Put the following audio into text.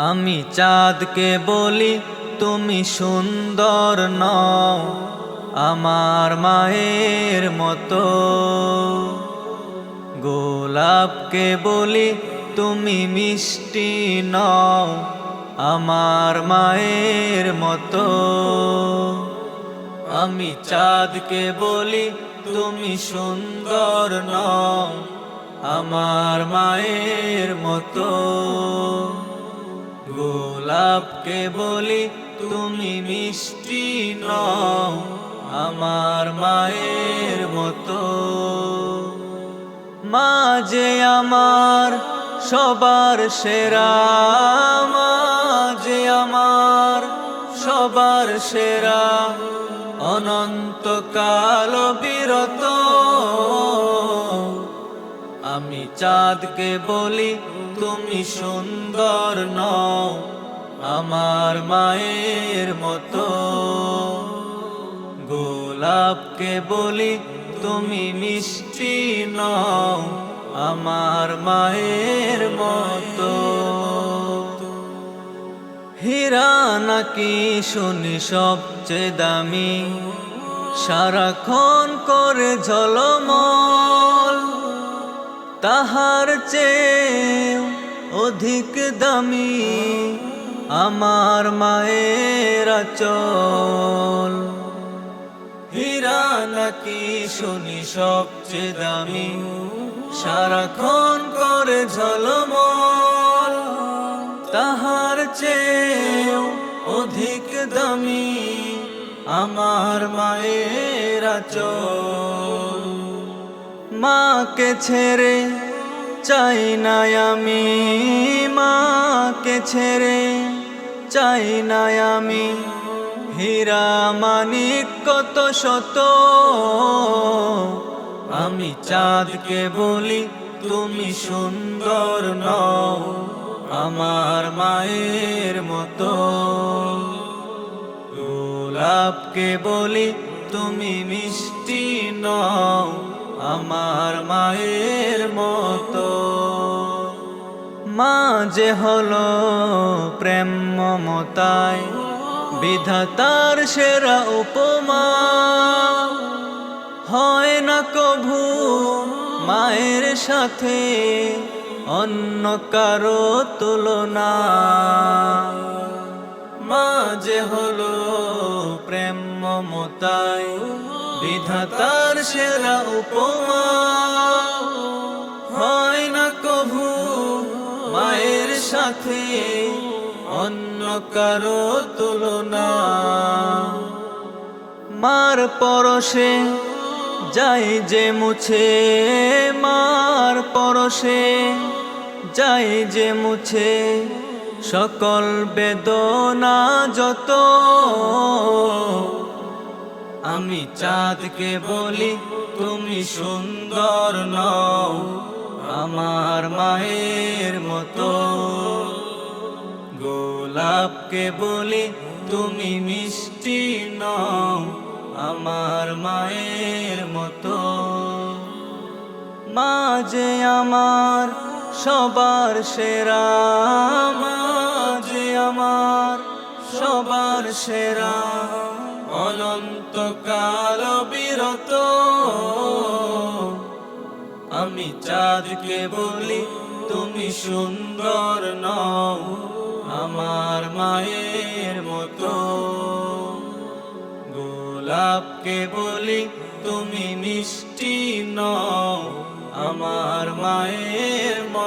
আমি চাঁদকে বলি তুমি সুন্দর নও আমার মায়ের মতো। গোলাপকে বলি তুমি মিষ্টি নও আমার মায়ের মতো। আমি চাঁদকে বলি তুমি সুন্দর নও আমার মায়ের মতো। গোলাপকে বলি তুমি মিষ্টি নও আমার মায়ের মতো। মা যে আমার সবার সেরা, মা যে আমার সবার সেরা, অনন্তকাল বিরত। আমি চাঁদকে বলি তুমি সুন্দর নও আমার মায়ের মতো। গোলাপকে বলি তুমি মিষ্টি নও আমার মায়ের মতো। হীরা নাকি শুনি সবচেয়ে দামি, সারাক্ষণ করে ঝলমল, তাহার চেয়ে অধিক দামি আমার মায়ের আঁচল। হীরা নাকি শুনি সবচেয়ে দামি, সারাক্ষণ করে ঝলমল, তাহার চেয়ে অধিক দামি আমার মায়ের আঁচল। মাকে ছেড়ে চাই না আমি, মাকে ছেড়ে চাই না আমি, হীরা মানিক কত শত। আমি চাঁদকে বলি তুমি সুন্দর নও আমার মায়ের মতো। গোলাপকে বলি তুমি মিষ্টি নও আমার মায়ের মতো। মা যে হলো প্রেম মমতায় বিধাতার সেরা উপমা, হয় না কভু মায়ের সাথে অন্য কারো তুলনা। মা যে হলো প্রেম মমতায় বিধাতার সেরা উপমা, হয় না কভু মায়ের সাথে অন্য কারো তুলনা। মার পরশে যাই যে মুছে, মার পরশে যাই যে মুছে, সকল বেদনা যত। আমি চাঁদকে বলি তুমি সুন্দর নও আমার মায়ের মতো। গোলাপকে বলি তুমি মিষ্টি নও আমার মায়ের মতো। মা যে আমার সবার সেরা, মা যে আমার সবার সেরা, অনন্তকাল বিরত। আমি চাঁদকে বলি তুমি সুন্দর নও আমার মায়ের মতো। গোলাপকে বলি তুমি মিষ্টি নও আমার মায়ের মতো।